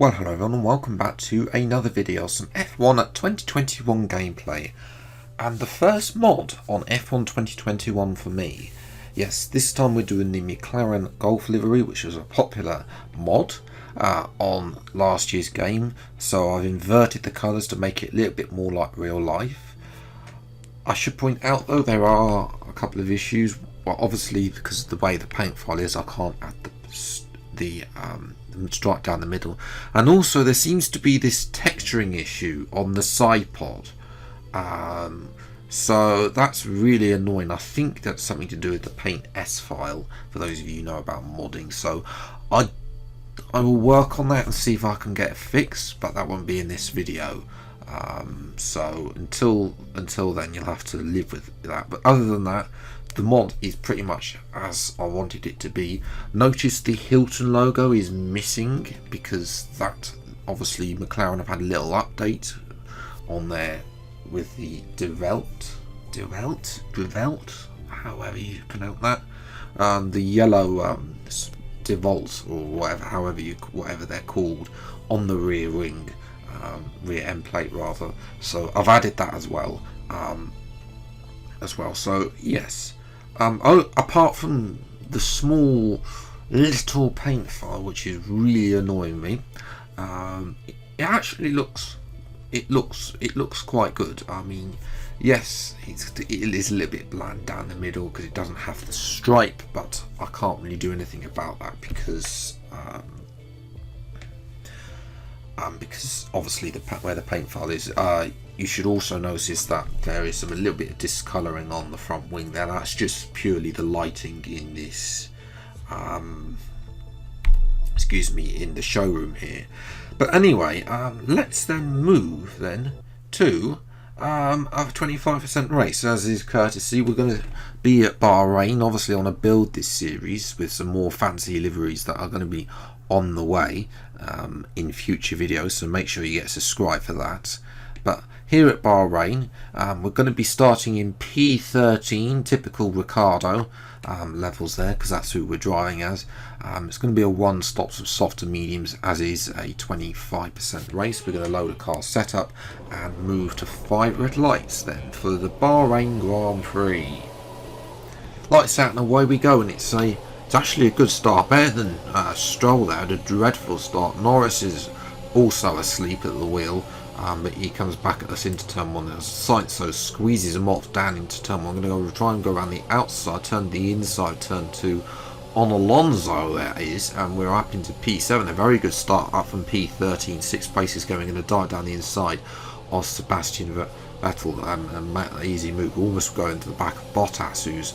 Well, hello everyone and welcome back to another video, some F1 2021 gameplay. And the first mod on F1 2021 for me. Yes, this time we're doing the McLaren Gulf livery, which was a popular mod on last year's game. So I've inverted the colours to make it a little bit more like real life. I should point out though, there are a couple of issues. Well, obviously because of the way the paint file is, I can't add the stripe down the middle, and also there seems to be this texturing issue on the side pod, so that's really annoying. I think that's something to do with the paint S file, for those of you who know about modding. So I will work on that and see if I can get it fixed, but that won't be in this video. So until then you'll have to live with that. But other than that, the mod is pretty much as I wanted it to be. Notice the Hilton logo is missing because that obviously McLaren have had a little update on there with the Develt, however you pronounce that. The yellow Devolt or whatever they're called on the rear ring, rear end plate rather. So I've added that as well. So yes. Apart from the small little paint file, which is really annoying me, it actually looks quite good. I mean, yes, it is a little bit bland down the middle because it doesn't have the stripe, but I can't really do anything about that because obviously where the paint file is. You should also notice that there is a little bit of discolouring on the front wing there. That's just purely the lighting in this in the showroom here. But anyway, let's then move then to a 25% race. As is courtesy, we're going to be at Bahrain, obviously on a build this series with some more fancy liveries that are going to be on the way in future videos, so make sure you get subscribed for that. But here at Bahrain, we're going to be starting in P13, typical Ricardo levels there, because that's who we're driving as. It's going to be a one-stop of soft and mediums, as is a 25% race. We're going to load a car setup and move to 5 red lights then for the Bahrain Grand Prix. Lights out and away we go, and it's actually a good start, better than Stroll there, had a dreadful start. Norris is also asleep at the wheel. But he comes back at us into turn 1. Sainz squeezes him off down into turn 1. I'm going to try and go around the outside, turn the inside, turn 2 on Alonso, that is, and we're up into P7. A very good start up from P13, 6 places going in a dive down the inside of Sebastian Vettel, and easy move, almost going to the back of Bottas, who's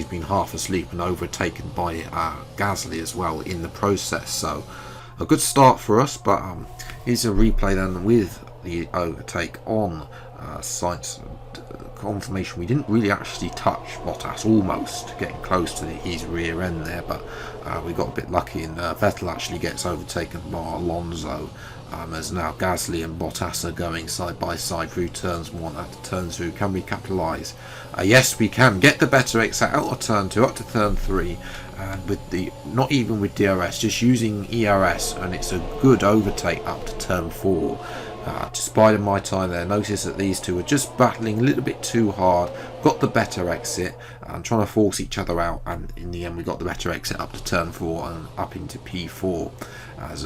been half asleep and overtaken by Gasly as well in the process. So a good start for us, but here's a replay then with the overtake on Sainz. Confirmation we didn't really actually touch Bottas, almost getting close to his rear end there, but we got a bit lucky, and Vettel actually gets overtaken by Alonso, as now Gasly and Bottas are going side by side through turns 1 after turn 2. Can we capitalise? Yes, we can get the better exit out of turn 2 up to turn 3, and with the not even with DRS, just using ERS, and it's a good overtake up to turn 4. Despite my time there, notice that these two are just battling a little bit too hard, got the better exit and trying to force each other out, and in the end we got the better exit up to turn 4 and up into P4, as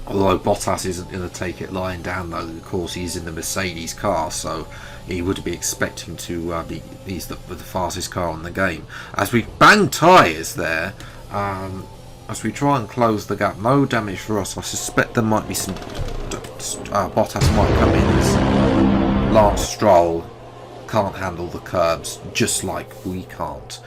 although Bottas isn't going to take it lying down though. Of course he's in the Mercedes car, so he would be expecting to be the fastest car in the game. As we bang tyres there, as we try and close the gap, no damage for us. I suspect there might be some Bottas might come in as Lance Stroll can't handle the curbs just like we can't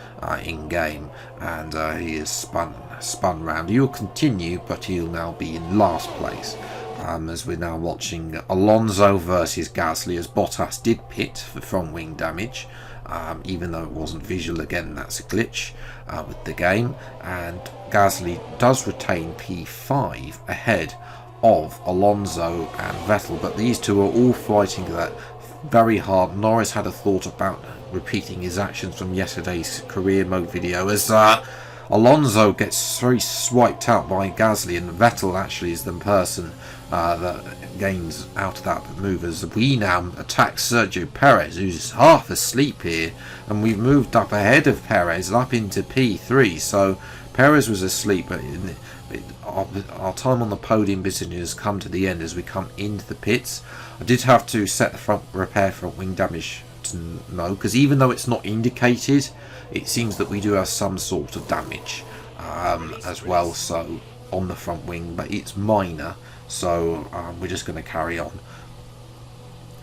in game, and he is spun round. He'll continue, but he'll now be in last place, as we're now watching Alonso versus Gasly, as Bottas did pit for front wing damage, even though it wasn't visual. Again, that's a glitch with the game, and Gasly does retain P5 ahead of Alonso and Vettel, but these two are all fighting that very hard. Norris had a thought about repeating his actions from yesterday's career mode video, as Alonso gets very swiped out by Gasly, and Vettel actually is the person that gains out of that move, as we now attack Sergio Perez, who's half asleep here, and we've moved up ahead of Perez up into P3. So Perez was asleep, but our time on the podium position has come to the end as we come into the pits. I did have to set the repair front wing damage to know, because even though it's not indicated, it seems that we do have some sort of damage as well, so on the front wing, but it's minor, so we're just going to carry on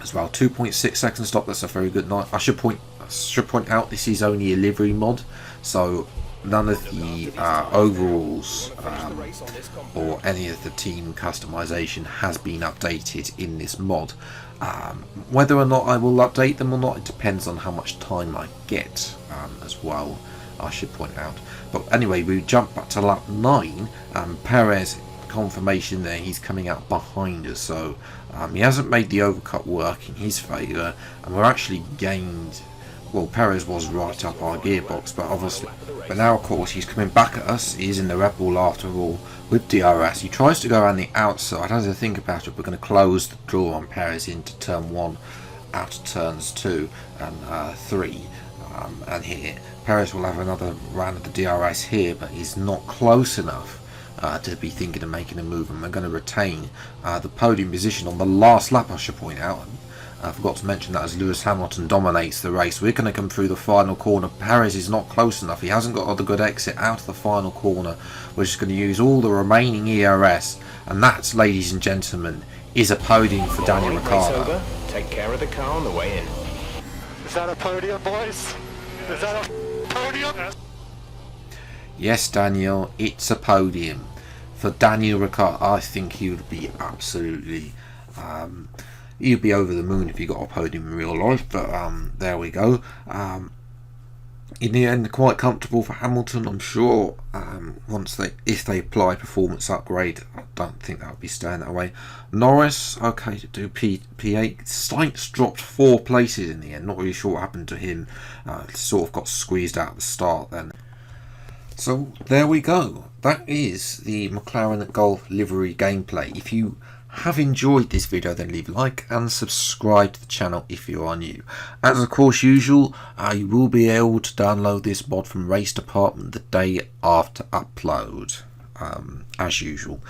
as well. 2.6 second stop, that's a very good night. I should point out this is only a livery mod, so none of the overalls or any of the team customization has been updated in this mod. Whether or not I will update them or not, it depends on how much time I get as well, I should point out. But anyway, we jump back to lap 9. Perez, confirmation there, he's coming out behind us, so he hasn't made the overcut work in his favour, and we're actually gained. Well, Perez was right up our gearbox, but now of course he's coming back at us. He's in the Red Bull after all with DRS. He tries to go around the outside. As I think about it, we're going to close the draw on Perez into turn 1 out of turns 2 and 3. And here Perez will have another round of the DRS here, but he's not close enough to be thinking of making a move, and we're going to retain the podium position on the last lap, I should point out. I forgot to mention that as Lewis Hamilton dominates the race. We're going to come through the final corner. Perez is not close enough. He hasn't got a good exit out of the final corner. We're just going to use all the remaining ERS, and that, ladies and gentlemen, is a podium for Daniel Ricciardo. Take care of the car on the way in. Is that a podium, boys? Is that a podium? Yes, Daniel, it's a podium for Daniel Ricciardo. I think he would be absolutely he'd be over the moon if he got a podium in real life, but there we go. In the end, quite comfortable for Hamilton, I'm sure. If they apply performance upgrade, I don't think that would be staying that way. Norris, okay to do P8. Sainz dropped 4 places in the end. Not really sure what happened to him. Sort of got squeezed out at the start then. So there we go. That is the McLaren Gulf livery gameplay. If you have enjoyed this video, then leave a like and subscribe to the channel if you are new. As of course usual, you will be able to download this mod from Race Department the day after upload, as usual,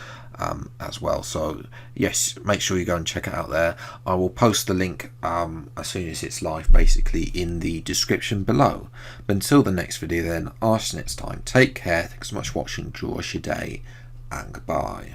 as well. So yes, make sure you go and check it out there. I will post the link as soon as it's live, basically in the description below. But until the next video then, see you next time. Take care, thanks so much for watching, enjoy your day, and goodbye.